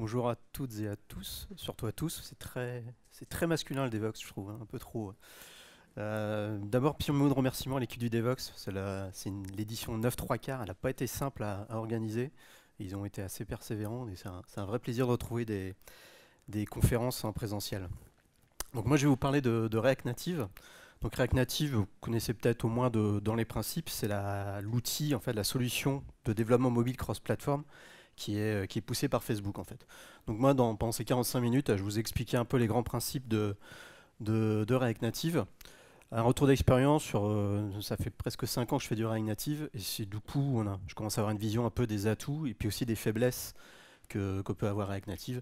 Bonjour à toutes et à tous, surtout à tous. C'est très masculin le Devox, je trouve, hein, un peu trop. D'abord, petit mot de remerciement à l'équipe du Devox. L'édition 9 3 quarts, elle n'a pas été simple à organiser. Ils ont été assez persévérants et c'est un vrai plaisir de retrouver des conférences en présentiel. Donc moi, je vais vous parler de React Native. Donc React Native, vous connaissez peut-être au moins dans les principes, c'est l'outil, en fait, la solution de développement mobile cross-platform qui est poussé par Facebook en fait. Donc moi, pendant ces 45 minutes, je vous ai expliqué un peu les grands principes de React Native. Un retour d'expérience ça fait presque 5 ans que je fais du React Native et c'est du coup, je commence à avoir une vision un peu des atouts et puis aussi des faiblesses que peut avoir React Native.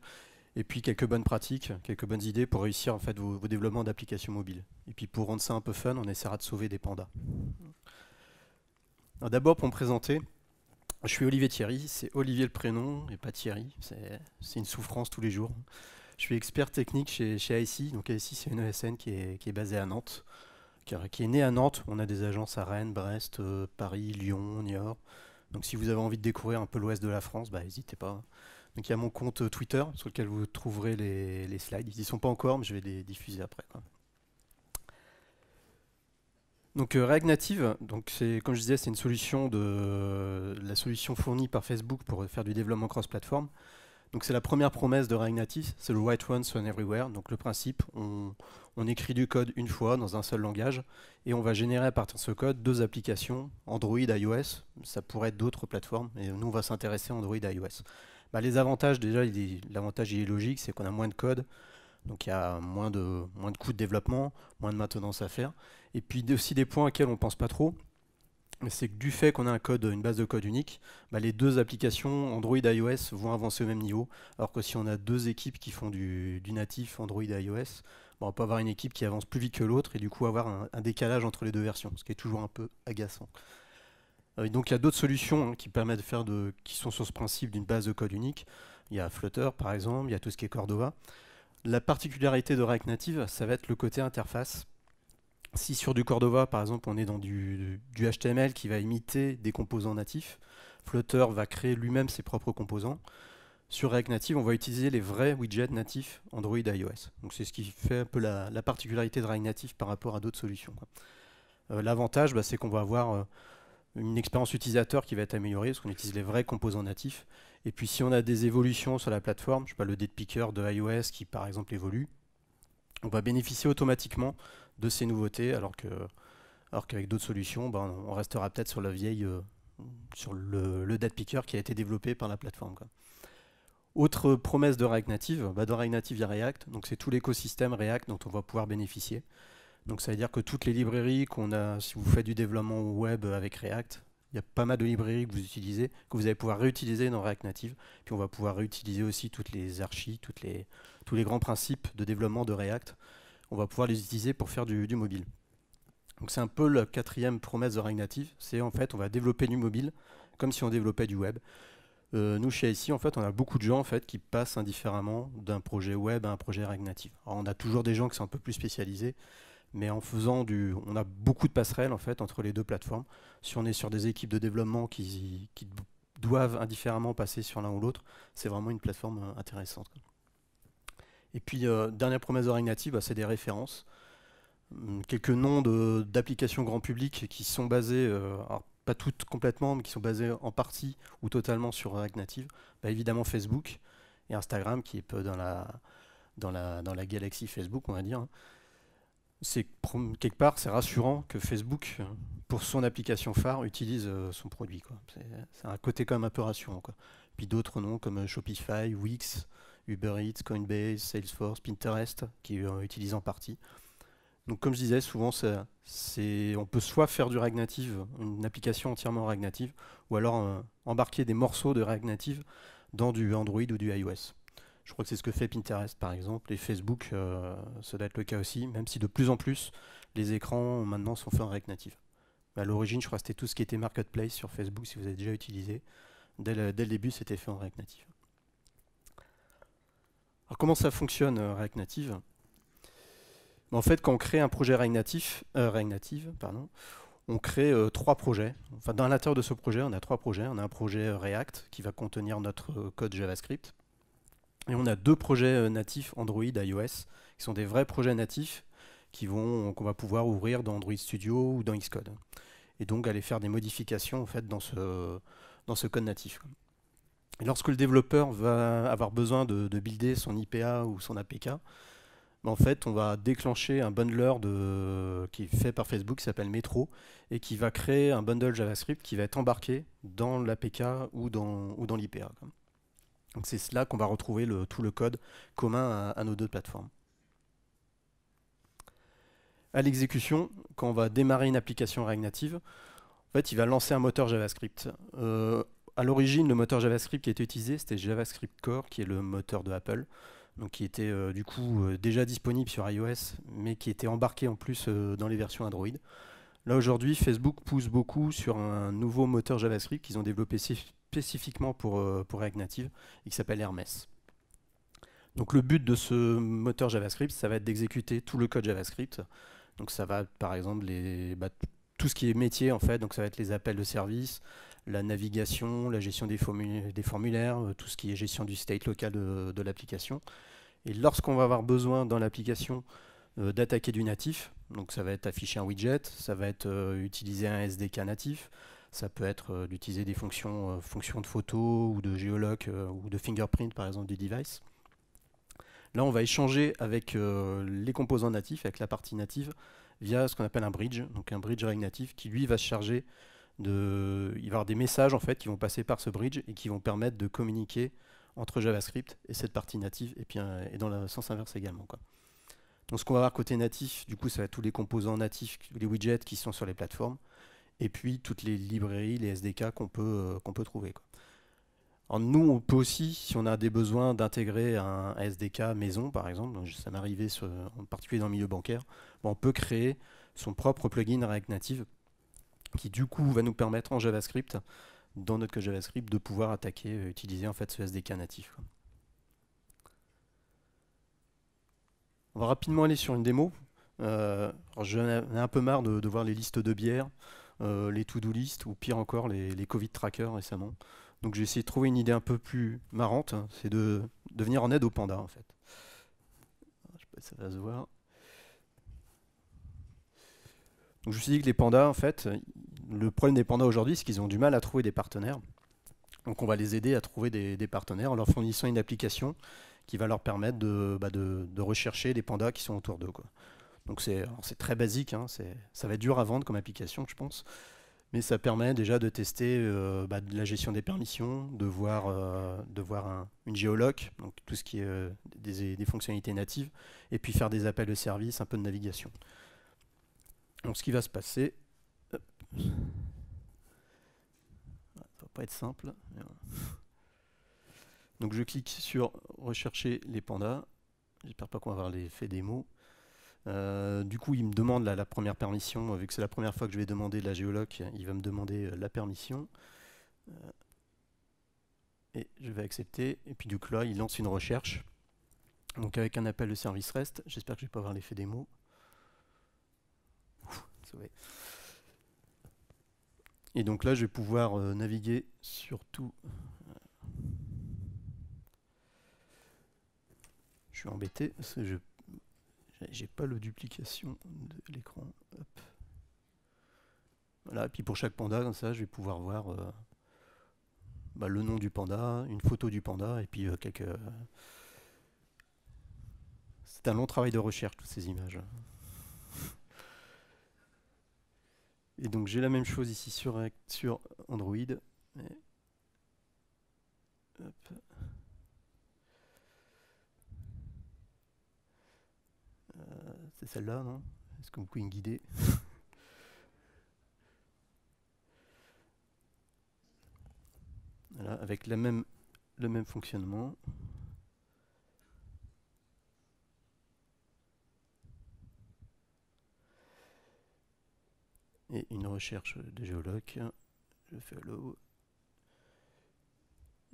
Et puis quelques bonnes pratiques, quelques bonnes idées pour réussir en fait vos développements d'applications mobiles. Et puis pour rendre ça un peu fun, on essaiera de sauver des pandas. Alors d'abord pour me présenter, je suis Olivier Thierry, c'est Olivier le prénom et pas Thierry, c'est une souffrance tous les jours. Je suis expert technique chez ASI, donc ASI c'est une ESN qui est basée à Nantes, qui est née à Nantes. On a des agences à Rennes, Brest, Paris, Lyon, Niort. Donc si vous avez envie de découvrir un peu l'ouest de la France, bah n'hésitez pas. Donc il y a mon compte Twitter sur lequel vous trouverez les slides. Ils n'y sont pas encore, mais je vais les diffuser après, quoi. Donc React Native, donc c'est comme je disais, c'est une solution la solution fournie par Facebook pour faire du développement cross-platform. Donc c'est la première promesse de React Native, c'est le write once run everywhere. Donc le principe, on écrit du code une fois dans un seul langage et on va générer à partir de ce code deux applications, Android, iOS. Ça pourrait être d'autres plateformes et nous on va s'intéresser à Android et iOS. Bah, les avantages, déjà, l'avantage il est logique, c'est qu'on a moins de code, donc il y a moins de coûts de développement, moins de maintenance à faire. Et puis aussi des points auxquels on ne pense pas trop, c'est que du fait qu'on a une base de code unique, bah, les deux applications Android et iOS vont avancer au même niveau. Alors que si on a deux équipes qui font du natif Android et iOS, bah, on peut avoir une équipe qui avance plus vite que l'autre et du coup avoir un décalage entre les deux versions, ce qui est toujours un peu agaçant. Et donc il y a d'autres solutions, hein, qui permettent qui sont sur ce principe d'une base de code unique. Il y a Flutter par exemple, il y a tout ce qui est Cordova. La particularité de React Native, ça va être le côté interface. Si sur du Cordova, par exemple, on est dans du HTML qui va imiter des composants natifs, Flutter va créer lui-même ses propres composants. Sur React Native, on va utiliser les vrais widgets natifs Android et iOS. Donc c'est ce qui fait un peu la particularité de React Native par rapport à d'autres solutions, quoi. L'avantage, bah, c'est qu'on va avoir une expérience utilisateur qui va être améliorée parce qu'on utilise les vrais composants natifs. Et puis si on a des évolutions sur la plateforme, je sais pas, le date picker de iOS qui par exemple évolue, on va bénéficier automatiquement de ces nouveautés alors qu'avec d'autres solutions, ben, on restera peut-être sur la vieille, sur le date picker qui a été développé par la plateforme, quoi. Autre promesse de React Native, bah dans React Native il y a React, donc c'est tout l'écosystème React dont on va pouvoir bénéficier. Donc ça veut dire que toutes les librairies qu'on a, si vous faites du développement web avec React, il y a pas mal de librairies que vous utilisez, que vous allez pouvoir réutiliser dans React Native. Puis on va pouvoir réutiliser aussi toutes les archis, tous les grands principes de développement de React. On va pouvoir les utiliser pour faire du mobile. Donc c'est un peu la quatrième promesse de React Native, c'est en fait on va développer du mobile comme si on développait du web. Nous chez ICI, en fait, on a beaucoup de gens en fait qui passent indifféremment d'un projet web à un projet React Native. Alors, on a toujours des gens qui sont un peu plus spécialisés, mais on a beaucoup de passerelles en fait entre les deux plateformes. Si on est sur des équipes de développement qui doivent indifféremment passer sur l'un ou l'autre, c'est vraiment une plateforme intéressante. Et puis dernière promesse de React Native, bah, c'est des références. Quelques noms d'applications grand public qui sont basées, alors pas toutes complètement, mais qui sont basées en partie ou totalement sur React Native. Bah, évidemment Facebook et Instagram qui est peu dans la galaxie Facebook, on va dire. C'est quelque part c'est rassurant que Facebook, pour son application phare, utilise son produit, quoi. C'est un côté quand même un peu rassurant, quoi. Puis d'autres noms comme Shopify, Wix, Uber Eats, Coinbase, Salesforce, Pinterest qui utilisent en partie. Donc comme je disais, souvent on peut soit faire du React Native, une application entièrement React Native, ou alors embarquer des morceaux de React Native dans du Android ou du iOS. Je crois que c'est ce que fait Pinterest par exemple, et Facebook, ça doit être le cas aussi, même si de plus en plus les écrans maintenant sont faits en React Native. Mais à l'origine, je crois que c'était tout ce qui était Marketplace sur Facebook, si vous avez déjà utilisé. Dès le début, c'était fait en React Native. Alors comment ça fonctionne React Native? En fait, quand on crée un projet React Native, pardon, on crée trois projets. Enfin, dans l'intérieur de ce projet, on a trois projets. On a un projet React qui va contenir notre code JavaScript. Et on a 2 projets natifs Android iOS, qui sont des vrais projets natifs qu'on va pouvoir ouvrir dans Android Studio ou dans Xcode. Et donc aller faire des modifications en fait, dans ce code natif. Et lorsque le développeur va avoir besoin de builder son IPA ou son APK, en fait, on va déclencher un bundler qui est fait par Facebook qui s'appelle Metro et qui va créer un bundle JavaScript qui va être embarqué dans l'APK ou dans l'IPA. Donc c'est là qu'on va retrouver tout le code commun à nos 2 plateformes. À l'exécution, quand on va démarrer une application React Native, en fait, il va lancer un moteur JavaScript. À l'origine, le moteur JavaScript qui était utilisé, c'était JavaScript Core, qui est le moteur de Apple, donc qui était du coup déjà disponible sur iOS, mais qui était embarqué en plus dans les versions Android. Là aujourd'hui, Facebook pousse beaucoup sur un nouveau moteur JavaScript qu'ils ont développé spécifiquement pour React Native et qui s'appelle Hermes. Donc le but de ce moteur JavaScript, ça va être d'exécuter tout le code JavaScript. Donc ça va par exemple tout ce qui est métier en fait, donc ça va être les appels de service, la navigation, la gestion des formulaires, tout ce qui est gestion du state local de l'application. Et lorsqu'on va avoir besoin dans l'application d'attaquer du natif, donc ça va être afficher un widget, ça va être utiliser un SDK natif, ça peut être d'utiliser des fonctions de photo ou de géoloc ou de fingerprint par exemple du device. Là on va échanger avec les composants natifs, avec la partie native, via ce qu'on appelle un bridge, donc un bridge React Native qui lui va se charger il va y avoir des messages en fait qui vont passer par ce bridge et qui vont permettre de communiquer entre JavaScript et cette partie native et dans le sens inverse également, quoi. Donc ce qu'on va avoir côté natif, du coup ça va être tous les composants natifs, les widgets qui sont sur les plateformes et puis toutes les librairies, les SDK qu'on peut trouver, quoi. Alors nous on peut aussi, si on a des besoins d'intégrer un SDK maison par exemple, donc ça m'est arrivé en particulier dans le milieu bancaire, on peut créer son propre plugin React Native qui du coup va nous permettre en JavaScript, dans notre code JavaScript, de pouvoir attaquer, utiliser en fait ce SDK natif, quoi. On va rapidement aller sur une démo. J'en ai un peu marre de voir les listes de bières, les to-do list ou pire encore les Covid trackers récemment. Donc j'ai essayé de trouver une idée un peu plus marrante, hein, c'est de venir en aide aux pandas en fait. Je sais pas si ça va se voir. Donc je me suis dit que les pandas, en fait, le problème des pandas aujourd'hui, c'est qu'ils ont du mal à trouver des partenaires. Donc on va les aider à trouver des partenaires en leur fournissant une application qui va leur permettre de rechercher les pandas qui sont autour d'eux, quoi. Donc c'est très basique, hein, ça va être dur à vendre comme application, je pense. Mais ça permet déjà de tester de la gestion des permissions, de voir une géoloc, donc tout ce qui est des fonctionnalités natives, et puis faire des appels de service, un peu de navigation. Donc ce qui va se passer, hop, ça va pas être simple. Donc je clique sur rechercher les pandas. J'espère pas qu'on va avoir l'effet démo. Du coup il me demande la première permission, vu que c'est la première fois que je vais demander de la géoloc, il va me demander la permission. Et je vais accepter, et puis du coup là il lance une recherche. Donc avec un appel de service REST, j'espère que je vais pas avoir l'effet démo. Et donc là, je vais pouvoir naviguer sur tout. Je suis embêté parce que j'ai pas le duplication de l'écran. Voilà, et puis pour chaque panda, comme ça, je vais pouvoir voir le nom du panda, une photo du panda, et puis quelques. C'est un long travail de recherche, toutes ces images. Et donc j'ai la même chose ici sur Android. C'est celle-là, non? Est-ce que vous pouvez me guider? Voilà, avec le même fonctionnement. Et une recherche de géoloc. Je fais hello.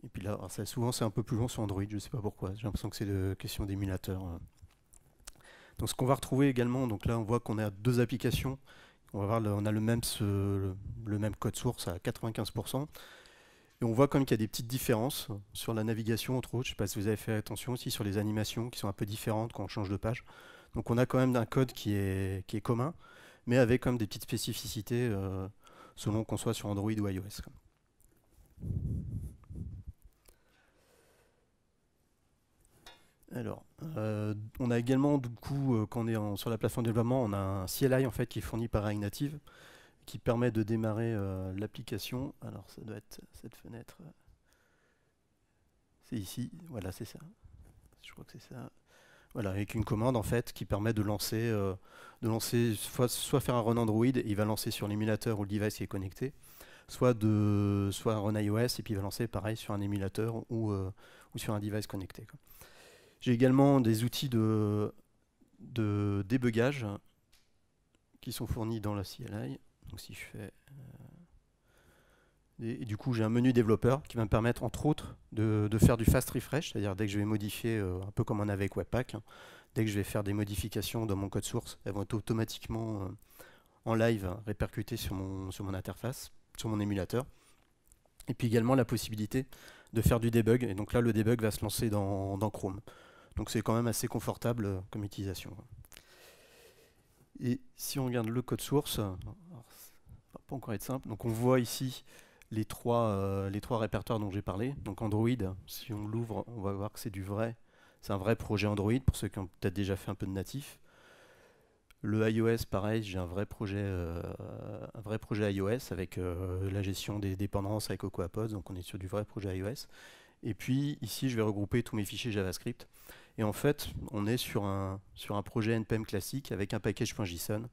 Et puis là, alors ça, souvent c'est un peu plus long sur Android, je ne sais pas pourquoi. J'ai l'impression que c'est une question d'émulateur. Donc ce qu'on va retrouver également, donc là on voit qu'on a 2 applications. On va voir, on a le même code source à 95%. Et on voit quand même qu'il y a des petites différences sur la navigation, entre autres. Je ne sais pas si vous avez fait attention aussi sur les animations qui sont un peu différentes quand on change de page. Donc on a quand même un code qui est commun, mais avec quand même des petites spécificités selon qu'on soit sur Android ou iOS. Alors, on a également, du coup, quand on est sur la plateforme de développement, on a un CLI en fait qui est fourni par React Native, qui permet de démarrer l'application. Alors, ça doit être cette fenêtre. C'est ici, voilà, c'est ça. Je crois que c'est ça. Voilà, avec une commande en fait qui permet de lancer soit faire un run Android, et il va lancer sur l'émulateur ou le device qui est connecté, soit un run iOS et puis il va lancer pareil sur un émulateur ou sur un device connecté, quoi. J'ai également des outils de débugage qui sont fournis dans la CLI. Donc si je fais et du coup, j'ai un menu développeur qui va me permettre, entre autres, de faire du fast refresh, c'est-à-dire dès que je vais modifier, un peu comme on avait avec Webpack, hein, dès que je vais faire des modifications dans mon code source, elles vont être automatiquement en live répercutées sur mon interface, sur mon émulateur. Et puis également la possibilité de faire du debug. Et donc là, le debug va se lancer dans Chrome. Donc c'est quand même assez confortable comme utilisation. Et si on regarde le code source, alors, ça va pas encore être simple. Donc on voit ici les trois répertoires dont j'ai parlé. Donc Android, si on l'ouvre, on va voir que c'est un vrai projet Android pour ceux qui ont peut-être déjà fait un peu de natif. Le iOS, pareil, j'ai un vrai projet iOS avec la gestion des dépendances avec Cocoa Pods, donc on est sur du vrai projet iOS. Et puis ici, je vais regrouper tous mes fichiers JavaScript. Et en fait, on est sur un projet NPM classique avec un package.json,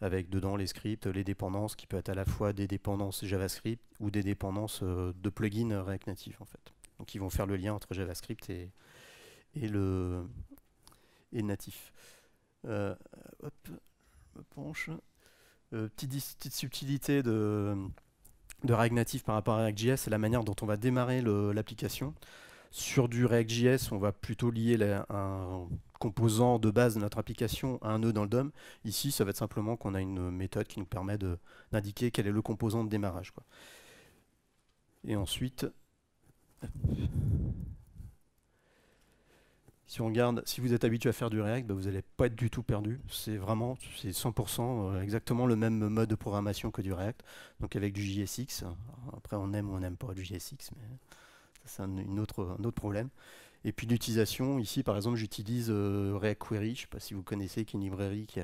avec dedans les scripts, les dépendances, qui peut être à la fois des dépendances JavaScript ou des dépendances de plugins React Native en fait. Donc ils vont faire le lien entre JavaScript et le natif. Hop, je me penche. Petite subtilité de React Native par rapport à React.js, c'est la manière dont on va démarrer l'application. Sur du React.js, on va plutôt lier un composant de base de notre application à un nœud dans le DOM. Ici, ça va être simplement qu'on a une méthode qui nous permet d'indiquer quel est le composant de démarrage, quoi. Et ensuite, si on regarde, si vous êtes habitué à faire du React, bah vous n'allez pas être du tout perdu. C'est 100% exactement le même mode de programmation que du React. Donc avec du JSX. Après, on aime ou on n'aime pas du JSX, mais c'est un autre problème. Et puis l'utilisation, ici par exemple, j'utilise React Query, je ne sais pas si vous connaissez, qui est une librairie qui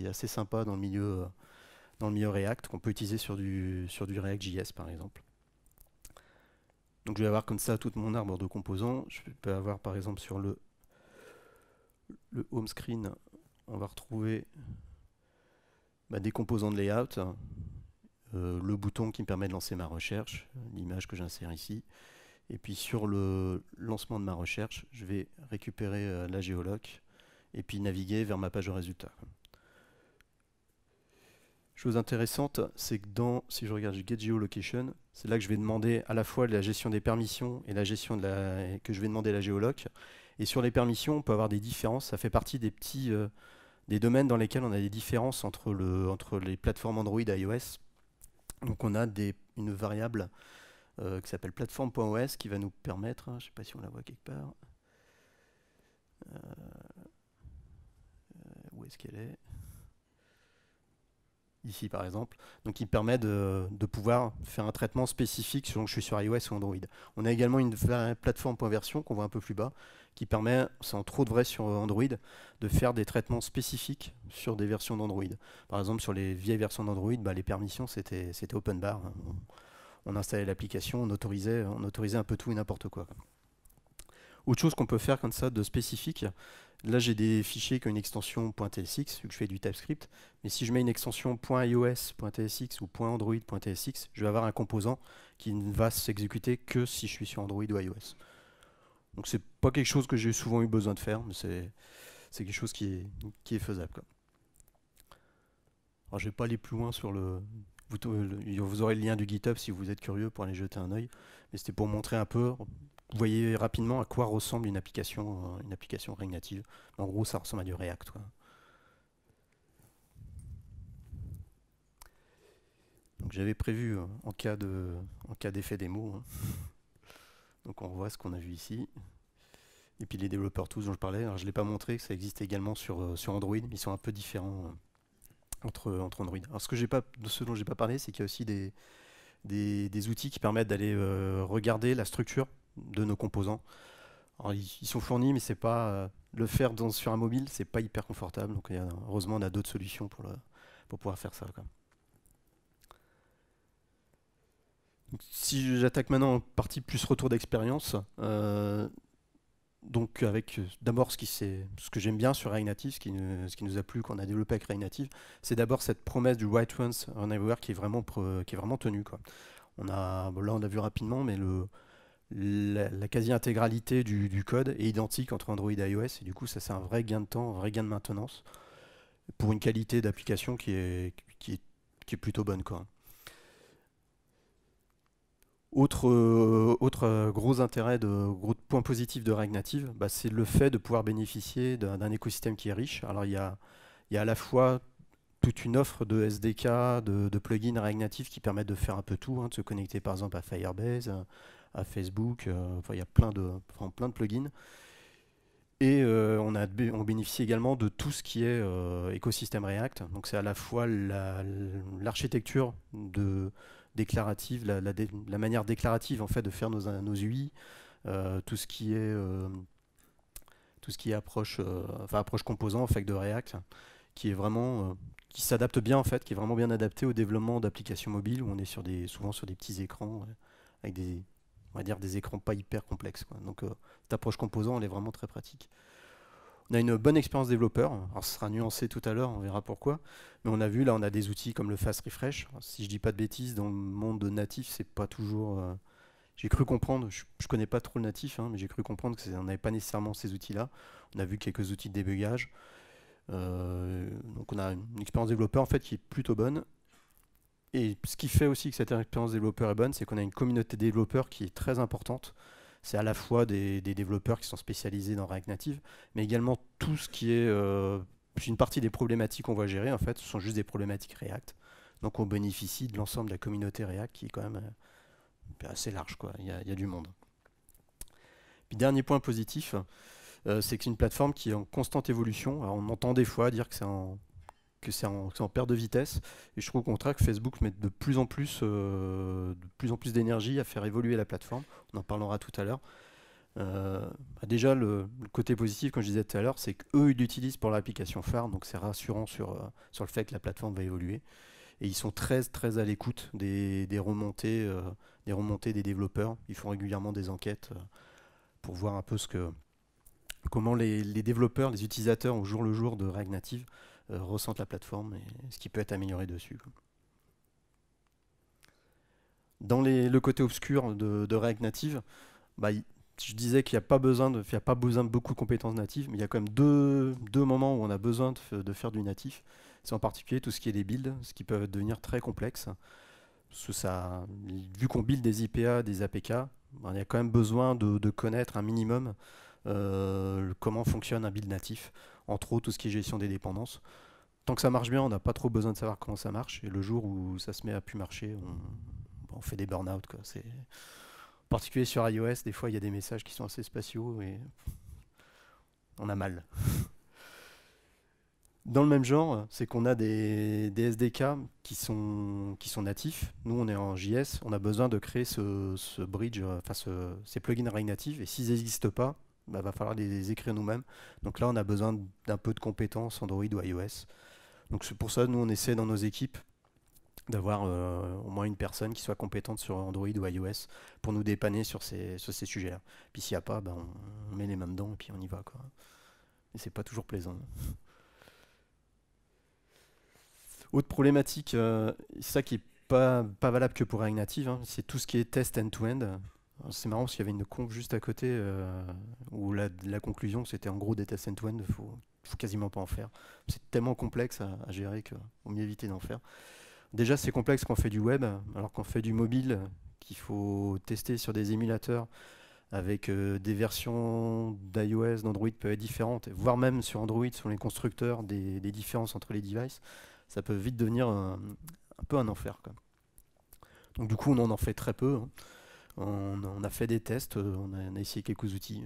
est assez sympa dans le milieu React, qu'on peut utiliser sur du React.js par exemple. Donc je vais avoir comme ça tout mon arbre de composants. Je peux avoir par exemple sur le home screen, on va retrouver des composants de layout, le bouton qui me permet de lancer ma recherche, l'image que j'insère ici. Et puis sur le lancement de ma recherche, je vais récupérer la géoloc et puis naviguer vers ma page de résultats. Chose intéressante, c'est que si je regarde Get Geolocation, c'est là que je vais demander à la fois la gestion des permissions et la gestion que je vais demander la géoloc. Et sur les permissions, on peut avoir des différences. Ça fait partie des domaines dans lesquels on a des différences entre les plateformes Android et iOS. Donc on a une variable qui s'appelle platform.os qui va nous permettre, je ne sais pas si on la voit quelque part, où est-ce qu'elle est? Ici par exemple, donc il permet de pouvoir faire un traitement spécifique selon que je suis sur iOS ou Android. On a également une plateforme.version qu'on voit un peu plus bas, qui permet, sans trop de vrai sur Android, de faire des traitements spécifiques sur des versions d'Android. Par exemple, sur les vieilles versions d'Android, les permissions c'était open bar. On installait l'application, on autorisait un peu tout et n'importe quoi. Autre chose qu'on peut faire comme ça de spécifique, là j'ai des fichiers qui ont une extension .tsx, vu que je fais du TypeScript, mais si je mets une extension .ios.tsx ou .android.tsx, je vais avoir un composant qui ne va s'exécuter que si je suis sur Android ou iOS. Donc c'est pas quelque chose que j'ai souvent eu besoin de faire, mais c'est quelque chose qui est faisable, quoi. Alors je vais pas aller plus loin sur vous aurez le lien du GitHub si vous êtes curieux pour aller jeter un œil, mais c'était pour montrer un peu. Vous voyez rapidement à quoi ressemble une application React Native. En gros, ça ressemble à du React, quoi. Donc j'avais prévu en cas d'effet démo, hein. Donc on voit ce qu'on a vu ici. Et puis les développeurs tools dont je parlais, alors je ne l'ai pas montré, ça existe également sur Android, mais ils sont un peu différents entre Android. Alors ce dont j'ai pas parlé, c'est qu'il y a aussi des outils qui permettent d'aller regarder la structure de nos composants. Alors, ils sont fournis, mais c'est pas le faire sur un mobile, c'est pas hyper confortable. Donc heureusement, on a d'autres solutions pour pouvoir faire ça, quoi. Donc, si j'attaque maintenant en partie plus retour d'expérience, donc avec d'abord ce que j'aime bien sur React Native, ce qui nous a plu quand on a développé avec React Native, c'est d'abord cette promesse du write once on everywhere qui est vraiment tenue, quoi. Là on a vu rapidement, mais la quasi-intégralité du code est identique entre Android et iOS, et du coup ça c'est un vrai gain de temps, un vrai gain de maintenance, pour une qualité d'application qui est plutôt bonne, quoi. Autre gros intérêt, gros point positif de React Native, bah, c'est le fait de pouvoir bénéficier d'un écosystème qui est riche. Alors il y a à la fois toute une offre de SDK, de plugins React Native qui permettent de faire un peu tout, hein, de se connecter par exemple à Firebase, à Facebook, enfin, il y a plein de plugins. Et on bénéficie également de tout ce qui est écosystème React. Donc c'est à la fois l'architecture déclarative, la manière déclarative en fait de faire nos UI, tout ce qui est approche composant en fait de React, qui est vraiment qui s'adapte bien en fait, qui est vraiment bien adapté au développement d'applications mobiles où on est souvent sur des petits écrans avec on va dire des écrans pas hyper complexes, quoi. Donc cette approche composant, elle est vraiment très pratique. On a une bonne expérience développeur. Alors, ce sera nuancé tout à l'heure, on verra pourquoi. Mais on a vu, là, on a des outils comme le Fast Refresh. Alors, si je dis pas de bêtises, dans le monde natif, c'est pas toujours. J'ai cru comprendre, je connais pas trop le natif, hein, mais j'ai cru comprendre qu'on n'avait pas nécessairement ces outils-là. On a vu quelques outils de débugage. Donc, on a une expérience développeur en fait qui est plutôt bonne. Et ce qui fait aussi que cette expérience développeur est bonne, c'est qu'on a une communauté de développeurs qui est très importante. C'est à la fois des développeurs qui sont spécialisés dans React Native, mais également tout ce qui est une partie des problématiques qu'on va gérer, en fait, ce sont juste des problématiques React. Donc on bénéficie de l'ensemble de la communauté React qui est quand même assez large, quoi. Il y a du monde. Puis dernier point positif, c'est que c'est une plateforme qui est en constante évolution. Alors, on entend des fois dire que c'est en perte de vitesse, et je trouve au contraire que Facebook met de plus en plus d'énergie à faire évoluer la plateforme. On en parlera tout à l'heure. Déjà, le côté positif, comme je disais tout à l'heure, c'est qu'eux, ils l'utilisent pour l'application phare, donc c'est rassurant sur le fait que la plateforme va évoluer. Et ils sont très, très à l'écoute des remontées des développeurs. Ils font régulièrement des enquêtes pour voir un peu comment les développeurs, les utilisateurs au jour le jour de React Native ressentent la plateforme et ce qui peut être amélioré dessus, quoi. Dans le côté obscur de React Native, bah, je disais qu'il n'y a pas besoin de beaucoup de compétences natives, mais il y a quand même deux moments où on a besoin de faire du natif. C'est en particulier tout ce qui est les builds, ce qui peut devenir très complexe. Vu qu'on build des IPA, des APK, bah, il y a quand même besoin de connaître un minimum comment fonctionne un build natif, entre autres tout ce qui est gestion des dépendances. Tant que ça marche bien, on n'a pas trop besoin de savoir comment ça marche, et le jour où ça se met à plus marcher, on fait des burn-out, quoi. En particulier sur iOS, des fois il y a des messages qui sont assez spatiaux et on a mal. Dans le même genre, c'est qu'on a des SDK qui sont natifs. Nous, on est en JS, on a besoin de créer ce bridge, ces plugins React Native, et s'ils n'existent pas, bah, va falloir les écrire nous-mêmes. Donc là, on a besoin d'un peu de compétences Android ou iOS. Donc c'est pour ça, nous, on essaie dans nos équipes d'avoir au moins une personne qui soit compétente sur Android ou iOS pour nous dépanner sur ces sujets-là. Puis s'il n'y a pas, ben on met les mains dedans et puis on y va, quoi. Et c'est pas toujours plaisant. Autre problématique, c'est ça qui est pas valable que pour React Native, hein, c'est tout ce qui est test end-to-end. C'est marrant parce qu'il y avait une conf juste à côté où la conclusion c'était en gros des tests end-to-end, faut quasiment pas en faire. C'est tellement complexe à gérer qu'il vaut mieux éviter d'en faire. Déjà, c'est complexe quand on fait du web, alors qu'on fait du mobile, qu'il faut tester sur des émulateurs avec des versions d'iOS, d'Android peuvent être différentes, voire même sur Android, sur les constructeurs, des différences entre les devices. Ça peut vite devenir un peu un enfer, quoi. Donc du coup, on en fait très peu, hein. On a fait des tests, on a essayé quelques outils.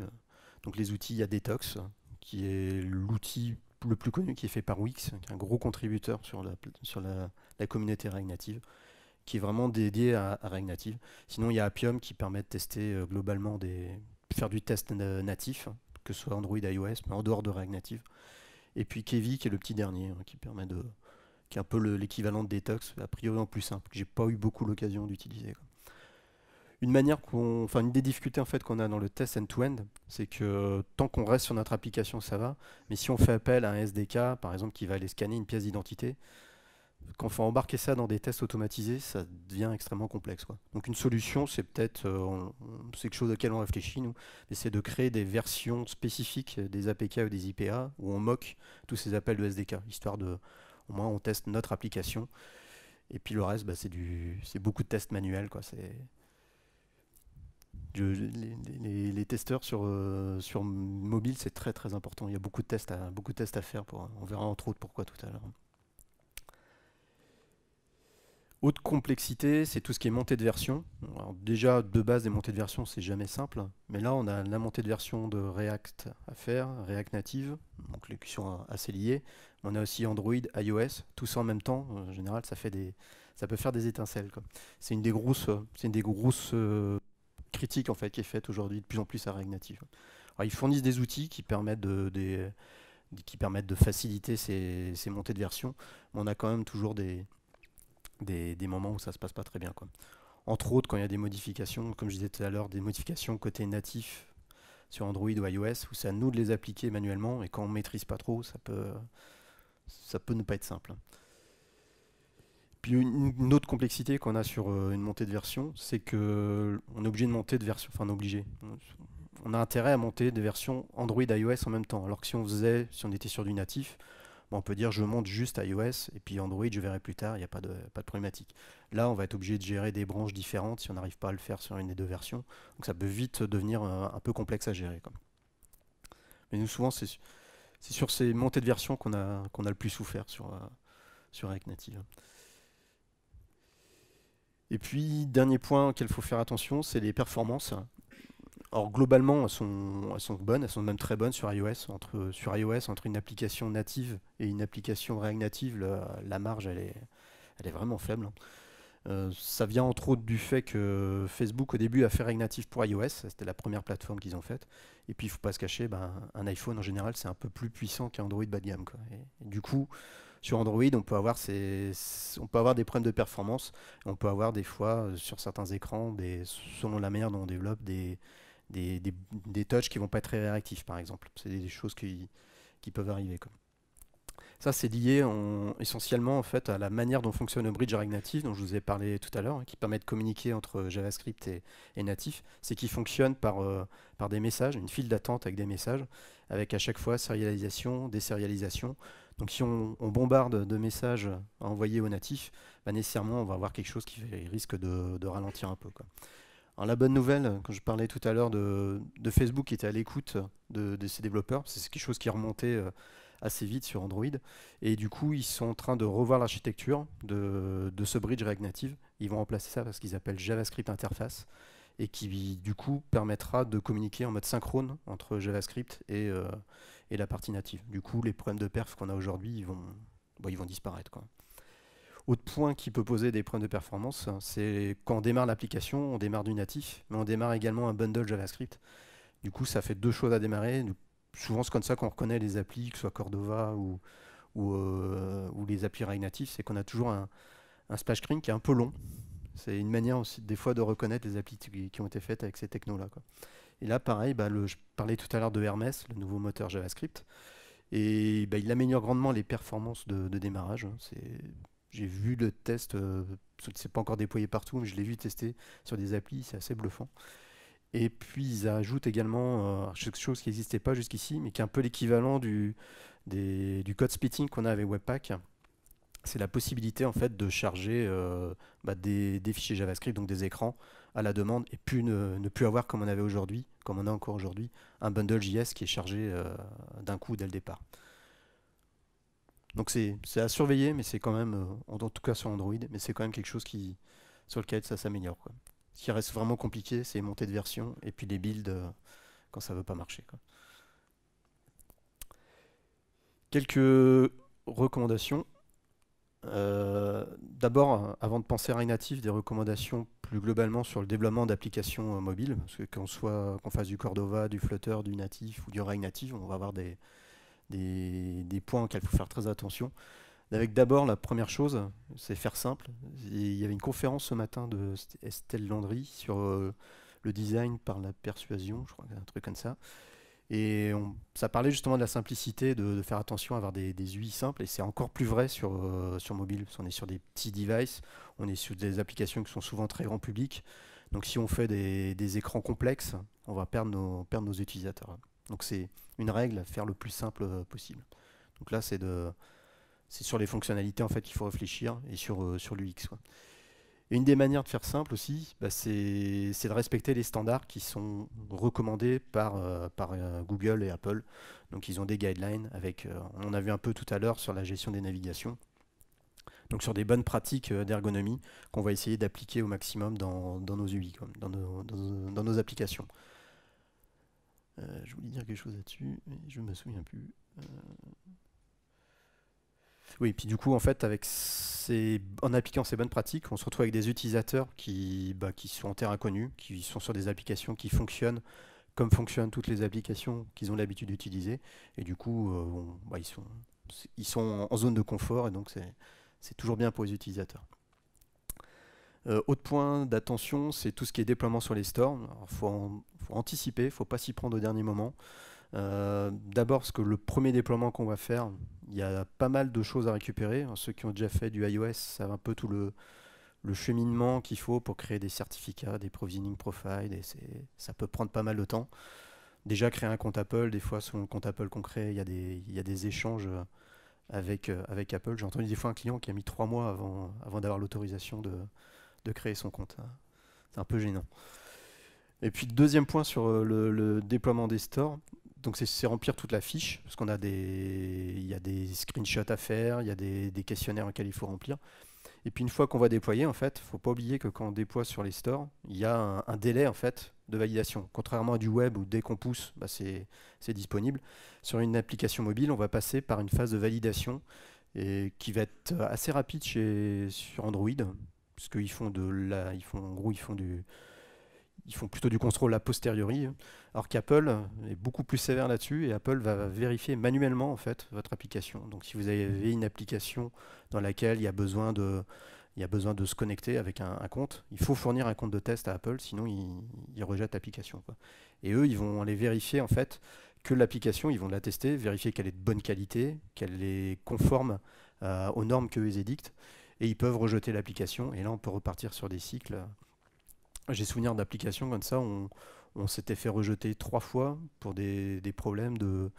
Donc les outils, il y a Detox, qui est l'outil le plus connu, qui est fait par Wix, qui est un gros contributeur sur la communauté React Native, qui est vraiment dédié à React Native. Sinon, il y a Appium qui permet de tester globalement faire du test natif, que ce soit Android, iOS, mais en dehors de React Native. Et puis Kevy, qui est le petit dernier, qui est un peu l'équivalent de Detox, a priori en plus simple, que j'ai pas eu beaucoup l'occasion d'utiliser, quoi. Une des difficultés en fait qu'on a dans le test end-to-end, c'est que tant qu'on reste sur notre application, ça va. Mais si on fait appel à un SDK, par exemple, qui va aller scanner une pièce d'identité, quand on fait embarquer ça dans des tests automatisés, ça devient extrêmement complexe, quoi. Donc une solution, c'est peut-être, c'est quelque chose auquel on réfléchit, nous, mais c'est de créer des versions spécifiques des APK ou des IPA où on moque tous ces appels de SDK, histoire de, au moins, on teste notre application. Et puis le reste, bah, c'est beaucoup de tests manuels, quoi. Les testeurs sur mobile, c'est très très important. Il y a beaucoup de tests à faire. On verra entre autres pourquoi tout à l'heure. Autre complexité, c'est tout ce qui est montée de version. Alors déjà, de base, des montées de version, c'est jamais simple. Mais là, on a la montée de version de React à faire, React Native, donc les qui sont assez liées. On a aussi Android, iOS, tout ça en même temps. En général, ça peut faire des étincelles, quoi. C'est une des grosses critiques en fait, qui est faite aujourd'hui de plus en plus à React Native. Alors, ils fournissent des outils qui permettent de faciliter ces montées de version, mais on a quand même toujours des moments où ça se passe pas très bien, quoi. Entre autres, quand il y a des modifications, comme je disais tout à l'heure, des modifications côté natif sur Android ou iOS, où c'est à nous de les appliquer manuellement, et quand on maîtrise pas trop, ça peut ne pas être simple. Puis une autre complexité qu'on a sur une montée de version, c'est que on est obligé de monter de version, enfin obligé. On a intérêt à monter des versions Android et iOS en même temps. Alors que si on était sur du natif, bon, on peut dire je monte juste iOS et puis Android je verrai plus tard, il n'y a pas de problématique. Là, on va être obligé de gérer des branches différentes si on n'arrive pas à le faire sur une des deux versions. Donc ça peut vite devenir un peu complexe à gérer, quoi. Mais nous, souvent, c'est sur ces montées de version qu'on a le plus souffert sur React Native. Et puis, dernier point auquel il faut faire attention, c'est les performances. Alors globalement, elles sont bonnes, elles sont même très bonnes sur iOS. Sur iOS, entre une application native et une application React Native, la marge, elle est vraiment faible, hein. Ça vient entre autres du fait que Facebook au début a fait React Native pour iOS, c'était la première plateforme qu'ils ont faite. Et puis il ne faut pas se cacher, ben, un iPhone en général c'est un peu plus puissant qu'un Android bas de gamme, quoi. Et du coup, sur Android, on peut avoir des problèmes de performance. On peut avoir des fois sur certains écrans, selon la manière dont on développe, des touches qui vont pas être très réactifs, par exemple. C'est des choses qui peuvent arriver, quoi. Ça, c'est lié essentiellement en fait, à la manière dont fonctionne le bridge React Native, dont je vous ai parlé tout à l'heure, hein, qui permet de communiquer entre JavaScript et natif. C'est qu'il fonctionne par des messages, une file d'attente avec des messages, avec à chaque fois sérialisation, désérialisation. Donc si on bombarde de messages à envoyer au natif, bah, nécessairement on va avoir quelque chose qui risque de ralentir un peu, quoi. Alors la bonne nouvelle, quand je parlais tout à l'heure de Facebook qui était à l'écoute de ses développeurs, c'est quelque chose qui remontait assez vite sur Android. Et du coup, ils sont en train de revoir l'architecture de ce bridge React Native. Ils vont remplacer ça par ce qu'ils appellent JavaScript Interface et qui, du coup, permettra de communiquer en mode synchrone entre JavaScript et la partie native. Du coup, les problèmes de perf qu'on a aujourd'hui, ils vont disparaître, quoi. Autre point qui peut poser des problèmes de performance, c'est quand on démarre l'application, on démarre du natif, mais on démarre également un bundle JavaScript. Du coup, ça fait deux choses à démarrer. Souvent, c'est comme ça qu'on reconnaît les applis, que ce soit Cordova ou les applis React Native, c'est qu'on a toujours un splash screen qui est un peu long. C'est une manière aussi des fois de reconnaître les applis qui ont été faites avec ces technos-là, quoi. Et là, pareil, bah, je parlais tout à l'heure de Hermes, le nouveau moteur JavaScript, et bah, il améliore grandement les performances de démarrage, hein. J'ai vu le test, c'est pas encore déployé partout, mais je l'ai vu tester sur des applis, c'est assez bluffant. Et puis ils ajoutent également quelque chose qui n'existait pas jusqu'ici, mais qui est un peu l'équivalent du code splitting qu'on a avec Webpack. C'est la possibilité en fait de charger des fichiers JavaScript, donc des écrans, à la demande, et puis ne plus avoir comme on avait aujourd'hui, comme on a encore aujourd'hui, un bundle JS qui est chargé d'un coup dès le départ. Donc c'est à surveiller, mais c'est quand même, en tout cas sur Android, mais c'est quand même quelque chose sur lequel ça s'améliore, quoi. Ce qui reste vraiment compliqué, c'est monter de version et puis les builds quand ça veut pas marcher, quoi. Quelques recommandations. D'abord, avant de penser à React Native, des recommandations plus globalement sur le développement d'applications mobiles. Parce que qu'on fasse du Cordova, du Flutter, du Native ou du React Native, on va avoir des points auxquels il faut faire très attention. Avec d'abord, la première chose, c'est faire simple. Il y avait une conférence ce matin de Estelle Landry sur le design par la persuasion, je crois, un truc comme ça. Et ça parlait justement de la simplicité, de faire attention à avoir des UI simples, et c'est encore plus vrai sur mobile, parce qu'on est sur des petits devices, on est sur des applications qui sont souvent très grand public, donc si on fait des écrans complexes, on va perdre nos utilisateurs. Donc c'est une règle, faire le plus simple possible. Donc là, c'est sur les fonctionnalités en fait qu'il faut réfléchir, et sur l'UX, quoi. Et une des manières de faire simple aussi, bah, c'est de respecter les standards qui sont recommandés par Google et Apple. Donc ils ont des guidelines avec, on en a vu un peu tout à l'heure sur la gestion des navigations. Donc sur des bonnes pratiques d'ergonomie qu'on va essayer d'appliquer au maximum dans nos UI, quoi, dans nos applications. Je voulais dire quelque chose là-dessus, mais je ne me souviens plus. Oui, puis du coup, en fait, en appliquant ces bonnes pratiques, on se retrouve avec des utilisateurs qui sont en terrain inconnu, qui sont sur des applications qui fonctionnent comme fonctionnent toutes les applications qu'ils ont l'habitude d'utiliser. Et du coup, ils sont en zone de confort, et donc c'est toujours bien pour les utilisateurs. Autre point d'attention, c'est tout ce qui est déploiement sur les stores. Il faut anticiper, il ne faut pas s'y prendre au dernier moment. D'abord, parce que le premier déploiement qu'on va faire, il y a pas mal de choses à récupérer. Ceux qui ont déjà fait du iOS savent un peu tout le cheminement qu'il faut pour créer des certificats, des provisioning profiles, et ça peut prendre pas mal de temps. Déjà, créer un compte Apple, des fois, selon le compte Apple qu'on crée, il y a des échanges avec Apple. J'ai entendu des fois un client qui a mis 3 mois avant d'avoir l'autorisation de créer son compte. C'est un peu gênant. Et puis, deuxième point sur le déploiement des stores, donc c'est remplir toute la fiche, parce il y a des screenshots à faire, il y a des questionnaires auxquels il faut remplir. Et puis une fois qu'on va déployer, en fait, il ne faut pas oublier que quand on déploie sur les stores, il y a un délai en fait de validation. Contrairement à du web où dès qu'on pousse, bah, c'est disponible. Sur une application mobile, on va passer par une phase de validation qui va être assez rapide sur Android, parce qu'ils font ils font plutôt du contrôle a posteriori, alors qu'Apple est beaucoup plus sévère là-dessus, et Apple va vérifier manuellement en fait votre application. Donc si vous avez une application dans laquelle il y a besoin de se connecter avec un compte, il faut fournir un compte de test à Apple, sinon ils rejettent l'application, quoi. Et eux, ils vont aller vérifier en fait que l'application, ils vont la tester, vérifier qu'elle est de bonne qualité, qu'elle est conforme aux normes qu'eux ils édictent, et ils peuvent rejeter l'application, et là on peut repartir sur des cycles. J'ai souvenir d'applications comme ça, on s'était fait rejeter 3 fois pour des problèmes de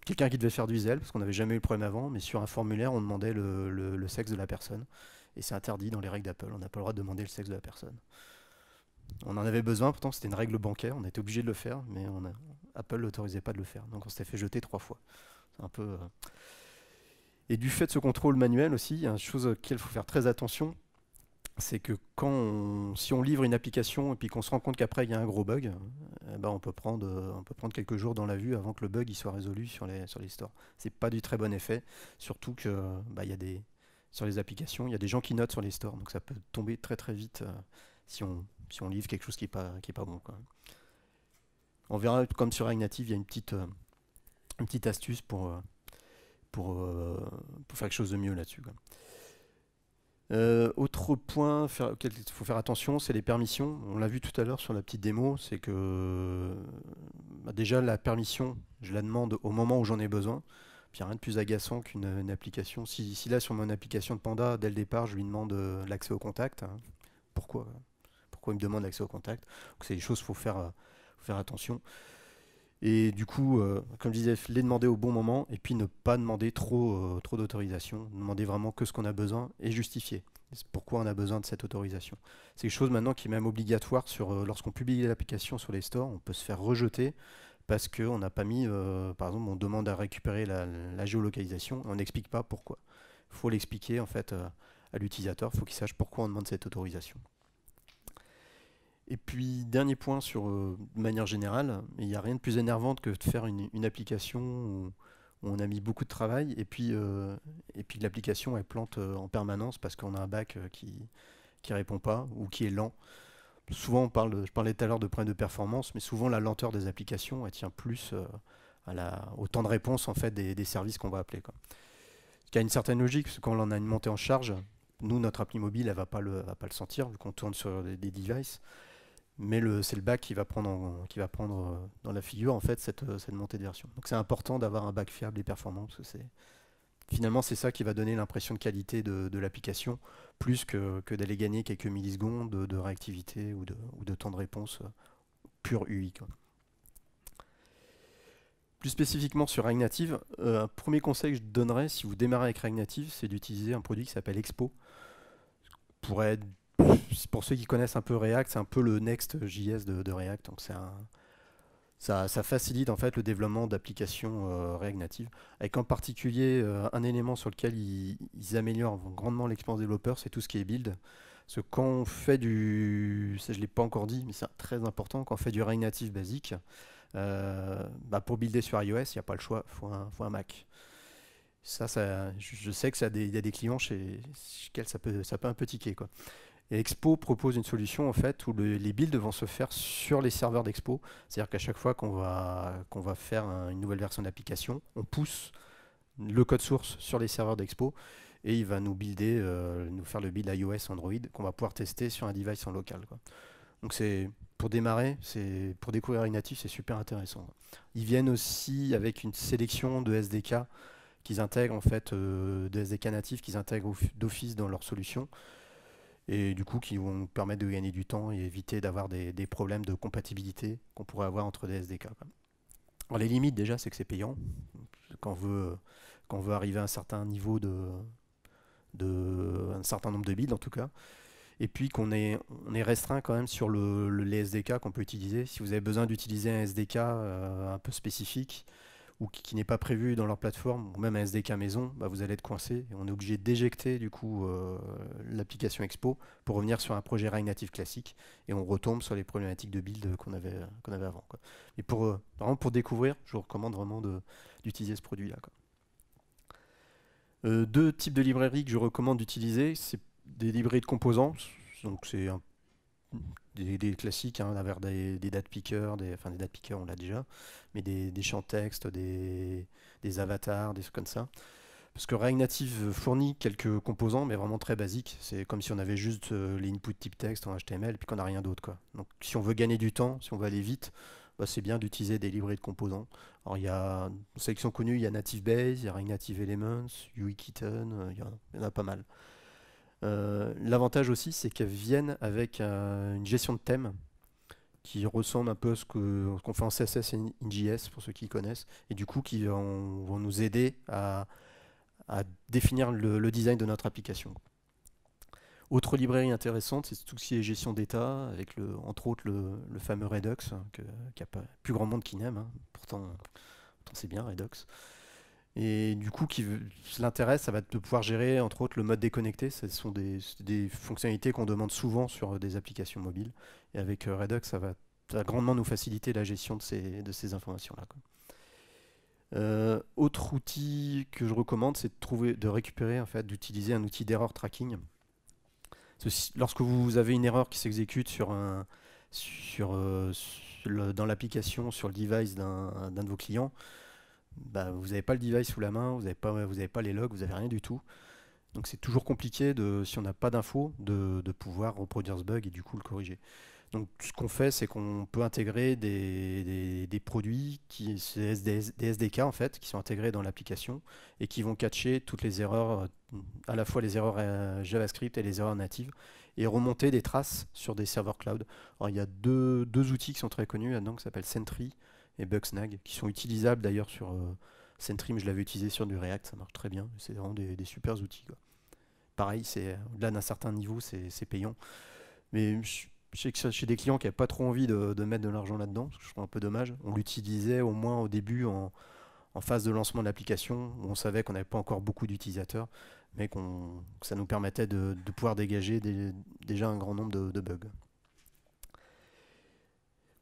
quelqu'un qui devait faire du zèle, parce qu'on n'avait jamais eu le problème avant, mais sur un formulaire, on demandait le sexe de la personne. Et c'est interdit dans les règles d'Apple, on n'a pas le droit de demander le sexe de la personne. On en avait besoin, pourtant c'était une règle bancaire, on était obligé de le faire, mais Apple l'autorisait pas de le faire. Donc on s'était fait jeter 3 fois. C'est un peu. Et du fait de ce contrôle manuel aussi, il y a une chose auquel il faut faire très attention, c'est que si on livre une application et puis qu'on se rend compte qu'après il y a un gros bug, ben on peut prendre quelques jours dans la vue avant que le bug il soit résolu sur les stores. C'est pas du très bon effet, surtout que sur les applications, il y a des gens qui notent sur les stores, donc ça peut tomber très très vite si on livre quelque chose qui est pas bon, quoi. On verra, comme sur React Native, il y a une petite astuce pour faire quelque chose de mieux là-dessus, quoi. Autre point auquel il faut faire attention, c'est les permissions. On l'a vu tout à l'heure sur la petite démo, c'est que déjà la permission, je la demande au moment où j'en ai besoin. Puis il n'y a rien de plus agaçant qu'une application. Si là sur mon application de Panda, dès le départ, je lui demande l'accès au contact, hein, pourquoi il me demande l'accès au contact? Donc c'est des choses qu'il faut faire attention. Et du coup, comme je disais, les demander au bon moment et puis ne pas demander trop d'autorisation. Demander vraiment que ce qu'on a besoin et justifier. Pourquoi on a besoin de cette autorisation. C'est quelque chose maintenant qui est même obligatoire lorsqu'on publie l'application sur les stores. On peut se faire rejeter parce qu'on n'a pas mis, par exemple, on demande à récupérer la géolocalisation. On n'explique pas pourquoi. Il faut l'expliquer en fait à à l'utilisateur. Il faut qu'il sache pourquoi on demande cette autorisation. Et puis, dernier point de manière générale, il n'y a rien de plus énervant que de faire une application où on a mis beaucoup de travail et puis l'application elle plante en permanence parce qu'on a un back qui répond pas ou qui est lent. Souvent, je parlais tout à l'heure de problèmes de performance, mais souvent la lenteur des applications elle tient plus au temps de réponse en fait des services qu'on va appeler, quoi. Ce qui a une certaine logique, parce que quand on a une montée en charge, nous, notre appli mobile, elle va pas le sentir, vu qu'on tourne sur des devices. Mais c'est le back qui va prendre dans la figure en fait cette montée de version. Donc c'est important d'avoir un back fiable et performant, parce que finalement c'est ça qui va donner l'impression de qualité de l'application, plus que d'aller gagner quelques millisecondes de réactivité ou de temps de réponse pur UI, quoi. Plus spécifiquement sur React Native, un premier conseil que je donnerais si vous démarrez avec React Native, c'est d'utiliser un produit qui s'appelle Expo. Pour ceux qui connaissent un peu React, c'est un peu le Next.js de React. Donc ça facilite en fait le développement d'applications React Native, avec en particulier un élément sur lequel ils améliorent grandement l'expérience développeur, c'est tout ce qui est build. Parce que quand on fait ça je ne l'ai pas encore dit, mais c'est très important, quand on fait du React Native basique, pour builder sur iOS, il n'y a pas le choix, il faut un Mac. Je sais que il y a des clients chez lesquels ça peut un peu tiquer, quoi. Et Expo propose une solution en fait où les builds vont se faire sur les serveurs d'Expo. C'est-à-dire qu'à chaque fois qu'on va faire une nouvelle version d'application, on pousse le code source sur les serveurs d'Expo et il va nous faire le build iOS Android qu'on va pouvoir tester sur un device en local, quoi. Donc pour démarrer, pour découvrir React Native, c'est super intéressant. Ils viennent aussi avec une sélection de SDK qu'ils intègrent en fait, de SDK natifs qu'ils intègrent d'office dans leur solution. Et du coup qui vont nous permettre de gagner du temps et éviter d'avoir des problèmes de compatibilité qu'on pourrait avoir entre des SDK, quoi. Alors les limites déjà, c'est que c'est payant quand on veut arriver à un certain niveau un certain nombre de builds en tout cas, et puis on est restreint quand même sur les SDK qu'on peut utiliser. Si vous avez besoin d'utiliser un SDK un peu spécifique ou qui n'est pas prévu dans leur plateforme, ou même un SDK maison, vous allez être coincé. Et on est obligé d'éjecter du coup l'application Expo pour revenir sur un projet React Native classique, et on retombe sur les problématiques de build qu'on avait avant, quoi. Et vraiment pour découvrir, je vous recommande vraiment d'utiliser ce produit-là, quoi. Deux types de librairies que je recommande d'utiliser, c'est des librairies de composants. Donc c'est des classiques, hein, des data pickers, des data pickers on l'a déjà, mais des champs texte, des avatars, des trucs comme ça. Parce que React Native fournit quelques composants, mais vraiment très basiques. C'est comme si on avait juste les inputs type texte en HTML et puis qu'on n'a rien d'autre, quoi. Donc si on veut gagner du temps, si on veut aller vite, c'est bien d'utiliser des librairies de composants. Alors il y a une sélection connue, il y a Native Base, il y a React Native Elements, UIKitten, il y en a pas mal. L'avantage aussi, c'est qu'elles viennent avec une gestion de thème qui ressemble un peu à ce qu'on fait en CSS et InJS, pour ceux qui connaissent, et du coup qui vont nous aider à définir le design de notre application. Autre librairie intéressante, c'est tout ce qui est gestion d'état, avec entre autres le fameux Redux, qu'il n'y a pas plus grand monde qui n'aime, hein. Pourtant c'est bien Redux. Et du coup, l'intérêt, ça va être de pouvoir gérer, entre autres, le mode déconnecté. Ce sont des fonctionnalités qu'on demande souvent sur des applications mobiles. Et avec Redux, ça va grandement nous faciliter la gestion de ces informations-là, quoi. Autre outil que je recommande, c'est de récupérer, en fait, d'utiliser un outil d'erreur tracking. Lorsque vous avez une erreur qui s'exécute dans l'application, sur le device d'un de vos clients, vous n'avez pas le device sous la main, vous n'avez pas les logs, vous n'avez rien du tout. Donc c'est toujours compliqué, si on n'a pas d'infos, de pouvoir reproduire ce bug et du coup le corriger. Donc ce qu'on fait, c'est qu'on peut intégrer des produits, des SDK en fait, qui sont intégrés dans l'application et qui vont catcher toutes les erreurs, à la fois les erreurs JavaScript et les erreurs natives, et remonter des traces sur des serveurs cloud. Alors il y a deux outils qui sont très connus là-dedans, qui s'appellent Sentry et Bugsnag, qui sont utilisables d'ailleurs sur Sentry, mais je l'avais utilisé sur du React, ça marche très bien, c'est vraiment des super outils, quoi. Pareil, au-delà d'un certain niveau, c'est payant. Mais je sais que chez des clients qui n'avaient pas trop envie de mettre de l'argent là-dedans, ce que je trouve un peu dommage, on l'utilisait au moins au début en phase de lancement de l'application, où on savait qu'on n'avait pas encore beaucoup d'utilisateurs. mais que ça nous permettait de pouvoir dégager déjà un grand nombre de bugs.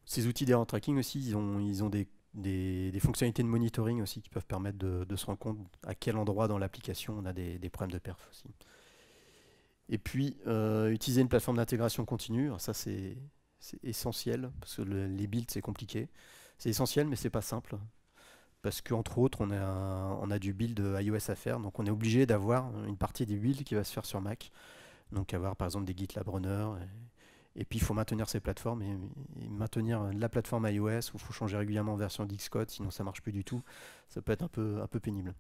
Ces outils d'error tracking aussi, ils ont des fonctionnalités de monitoring aussi qui peuvent permettre de se rendre compte à quel endroit dans l'application on a des problèmes de perf aussi. Et puis, utiliser une plateforme d'intégration continue, alors ça c'est essentiel, parce que les builds c'est compliqué. C'est essentiel, mais c'est pas simple. Parce qu'entre autres, on a du build iOS à faire, donc on est obligé d'avoir une partie des builds qui va se faire sur Mac. Donc avoir par exemple des GitLab Runner. Et puis il faut maintenir ces plateformes et maintenir la plateforme iOS où il faut changer régulièrement en version d'Xcode, sinon ça marche plus du tout. Ça peut être un peu pénible.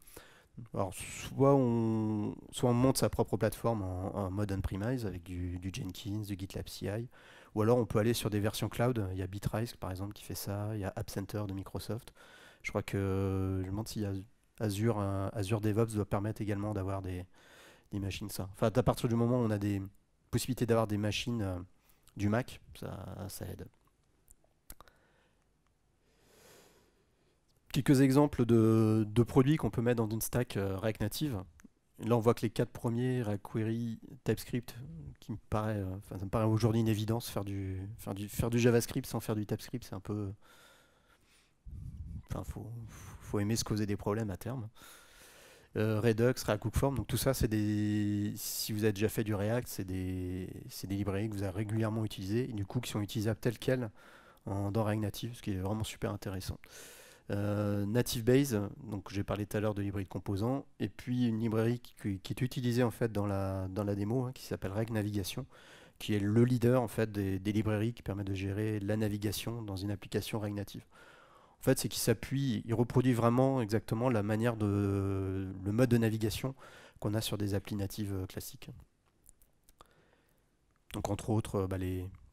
Alors soit on monte sa propre plateforme en mode on-premise avec du Jenkins, du GitLab CI, ou alors on peut aller sur des versions cloud. Il y a Bitrise par exemple qui fait ça, il y a App Center de Microsoft. Je crois que je me demande si Azure DevOps doit permettre également d'avoir des machines ça. Enfin, à partir du moment où on a des possibilités d'avoir des machines du Mac, ça aide. Quelques exemples de produits qu'on peut mettre dans une stack React Native. Là, on voit que les 4 premiers, React Query, TypeScript, qui me paraît, ça me paraît aujourd'hui une évidence. Faire du JavaScript sans faire du TypeScript, c'est un peu... Enfin, faut aimer se causer des problèmes à terme. Redux, React Cookform, donc tout ça, c'est des... Si vous avez déjà fait du React, c'est des librairies que vous avez régulièrement utilisées, et du coup qui sont utilisables telles quelles dans React Native, ce qui est vraiment super intéressant. Native Base, donc j'ai parlé tout à l'heure de librairie de composants, et puis une librairie qui est utilisée en fait dans la démo, qui s'appelle React Navigation, qui est le leader en fait des librairies qui permettent de gérer la navigation dans une application React Native. En fait, c'est qu'il s'appuie, il reproduit vraiment exactement la manière le mode de navigation qu'on a sur des applis natives classiques. Donc entre autres,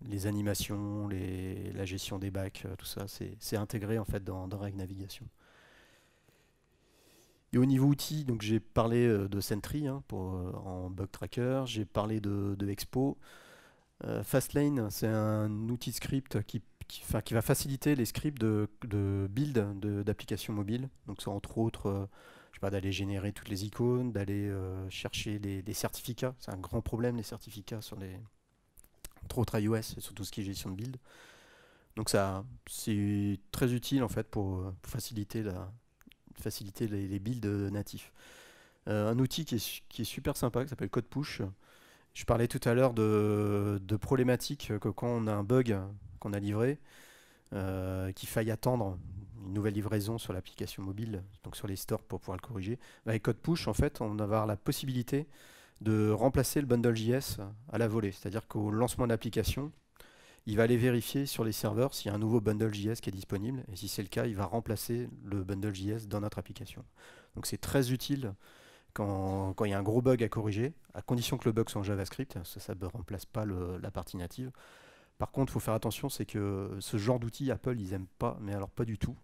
les animations, la gestion des bacs, tout ça, c'est intégré en fait dans React Navigation. Et au niveau outils, donc j'ai parlé de Sentry en bug tracker, j'ai parlé de Expo. Fastlane, c'est un outil de script qui va faciliter les scripts de build d'applications mobiles. Donc c'est entre autres, je sais pas, d'aller générer toutes les icônes, d'aller chercher des certificats. C'est un grand problème les certificats entre autres iOS et sur tout ce qui est gestion de build. Donc ça, c'est très utile en fait pour faciliter les builds natifs. Un outil qui est super sympa qui s'appelle CodePush. Je parlais tout à l'heure de problématiques que quand on a un bug qu'on a livré, qu'il faille attendre une nouvelle livraison sur l'application mobile, donc sur les stores pour pouvoir le corriger. Avec CodePush, en fait, on va avoir la possibilité de remplacer le bundle.js à la volée. C'est-à-dire qu'au lancement de l'application, il va aller vérifier sur les serveurs s'il y a un nouveau bundle.js qui est disponible. Et si c'est le cas, il va remplacer le bundle.js dans notre application. Donc c'est très utile quand il y a un gros bug à corriger, à condition que le bug soit en JavaScript, ça ne remplace pas la partie native. Par contre, il faut faire attention, c'est que ce genre d'outils, Apple, ils n'aiment pas, mais alors pas du tout.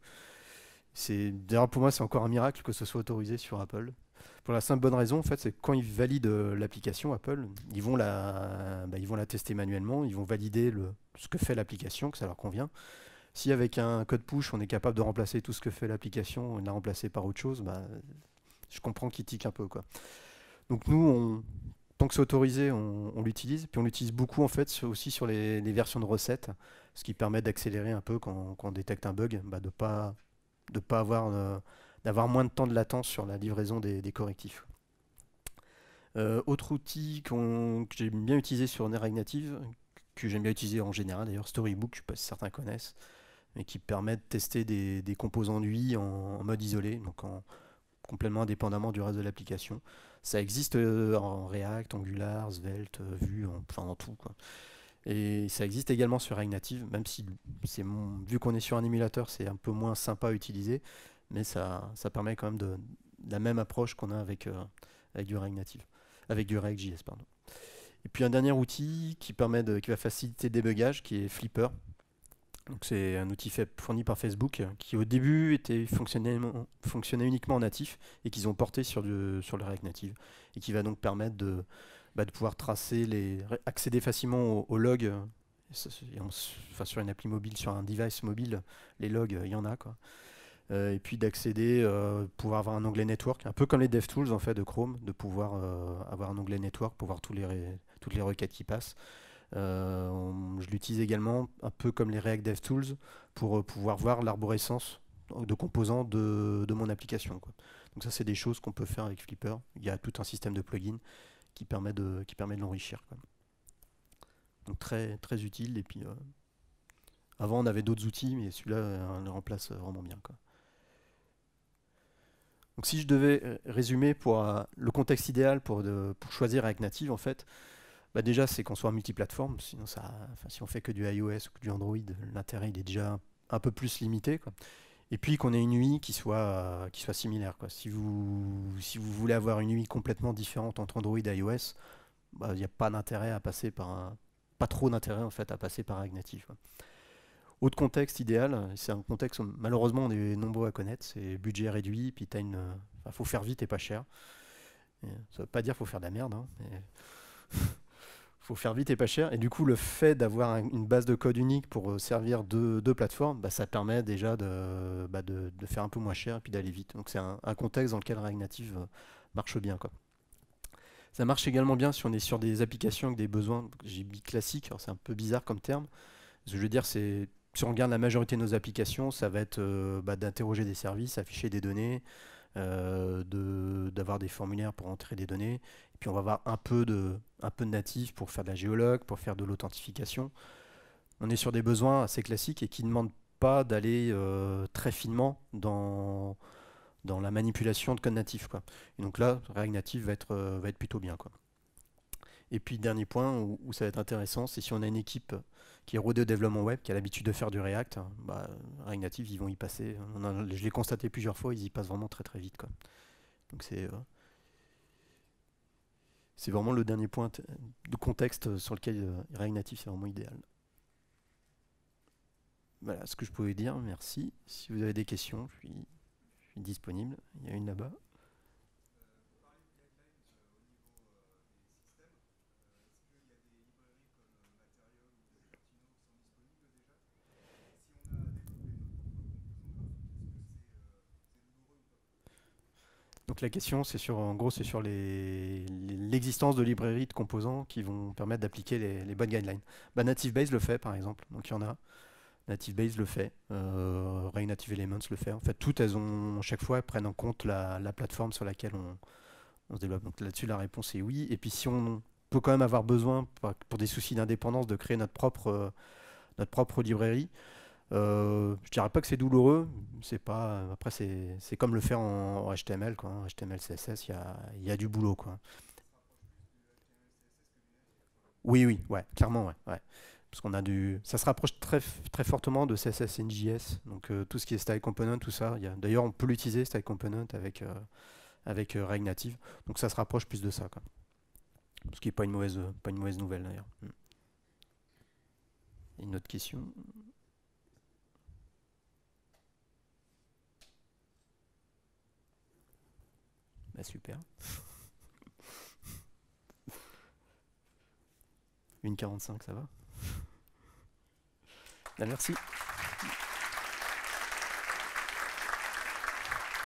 D'ailleurs, pour moi, c'est encore un miracle que ce soit autorisé sur Apple. Pour la simple bonne raison, en fait, c'est que quand ils valident l'application Apple, ils vont la tester manuellement, ils vont valider ce que fait l'application, que ça leur convient. Si avec un code push, on est capable de remplacer tout ce que fait l'application et de la remplacer par autre chose, je comprends qu'ils tiquent un peu, quoi. Donc nous, tant que c'est autorisé, on l'utilise. Puis on l'utilise beaucoup en fait aussi sur les versions de recettes, ce qui permet d'accélérer un peu quand on détecte un bug, de pas avoir d'avoir moins de temps de latence sur la livraison des correctifs. Autre outil que j'aime bien utiliser sur React Native, que j'aime bien utiliser en général, d'ailleurs Storybook, je ne sais pas si certains connaissent, mais qui permet de tester des composants d'UI en mode isolé, donc complètement indépendamment du reste de l'application. Ça existe en React, Angular, Svelte, Vue, enfin en tout, quoi. Et ça existe également sur React Native, même si vu qu'on est sur un émulateur, c'est un peu moins sympa à utiliser, mais ça permet quand même de la même approche qu'on a avec du React Native, avec du React.js, pardon. Et puis un dernier outil qui va faciliter le débugage, qui est Flipper. Donc c'est un outil fourni par Facebook qui au début fonctionnait uniquement en natif et qu'ils ont porté sur le React Native et qui va donc permettre de pouvoir accéder facilement aux logs. Sur une appli mobile, sur un device mobile, les logs, il y en a, quoi. et puis d'accéder, pouvoir avoir un onglet network, un peu comme les DevTools en fait de Chrome, de pouvoir avoir un onglet network pour voir toutes les requêtes qui passent. Je l'utilise également un peu comme les React DevTools pour pouvoir voir l'arborescence de composants de mon application, quoi. Donc ça, c'est des choses qu'on peut faire avec Flipper. Il y a tout un système de plugins qui permet de l'enrichir, quoi. Donc très, très utile. Et puis, avant, on avait d'autres outils, mais celui-là, on le remplace vraiment bien, quoi. Donc si je devais résumer pour le contexte idéal pour choisir React Native, en fait, bah déjà, c'est qu'on soit multiplateforme. Sinon, si on fait que du iOS ou que du Android, l'intérêt il est déjà un peu plus limité, quoi. Et puis qu'on ait une UI qui soit similaire, quoi. Si vous voulez avoir une UI complètement différente entre Android et iOS, bah, il n'y a pas d'intérêt à passer pas trop d'intérêt en fait à passer par React Native, quoi. Autre contexte idéal, c'est un contexte malheureusement on est nombreux à connaître, c'est budget réduit, puis faut faire vite et pas cher. Et ça veut pas dire qu'il faut faire de la merde, hein, mais faut faire vite et pas cher. Et du coup, le fait d'avoir une base de code unique pour servir deux plateformes, bah, ça permet déjà de faire un peu moins cher et puis d'aller vite. Donc c'est un contexte dans lequel React Native marche bien, quoi. Ça marche également bien si on est sur des applications avec des besoins, j'ai mis classiques, alors c'est un peu bizarre comme terme. Ce que je veux dire, c'est si on regarde la majorité de nos applications, ça va être d'interroger des services, afficher des données, d'avoir des formulaires pour entrer des données. Et puis on va avoir un peu de natif pour faire de la géologue, pour faire de l'authentification. On est sur des besoins assez classiques et qui ne demandent pas d'aller très finement dans la manipulation de code natif, quoi. Et donc là, React Native va être plutôt bien, quoi. Et puis dernier point où ça va être intéressant, c'est si on a une équipe qui est rodée au développement web, qui a l'habitude de faire du React, bah, React Native, ils vont y passer. Je l'ai constaté plusieurs fois, ils y passent vraiment très très vite, quoi. Donc c'est vraiment le dernier point de contexte sur lequel React Native c'est vraiment idéal. Voilà ce que je pouvais dire, merci. Si vous avez des questions, je suis disponible. Il y a une là-bas. Donc la question, en gros, c'est sur l'existence de librairies de composants qui vont permettre d'appliquer les bonnes guidelines. Bah, NativeBase le fait, par exemple. Donc il y en a. NativeBase le fait. React Native Elements le fait. En fait, toutes, chaque fois, elles prennent en compte la plateforme sur laquelle on se développe. Donc là-dessus, la réponse est oui. Et puis si on peut quand même avoir besoin, pour des soucis d'indépendance, de créer notre propre librairie, je dirais pas que c'est douloureux, c'est pas. Après, c'est comme le faire en HTML, quoi. En HTML, CSS, il y a du boulot, quoi. Oui, oui, ouais, clairement, ouais, ouais. Parce qu'on a ça se rapproche très, très fortement de CSS NJS, donc tout ce qui est style component, tout ça. D'ailleurs, on peut l'utiliser style component avec React Native, donc ça se rapproche plus de ça, quoi. Ce qui n'est pas une mauvaise nouvelle d'ailleurs. Une autre question? Bah, super. 1,45, ça va? Bah, merci.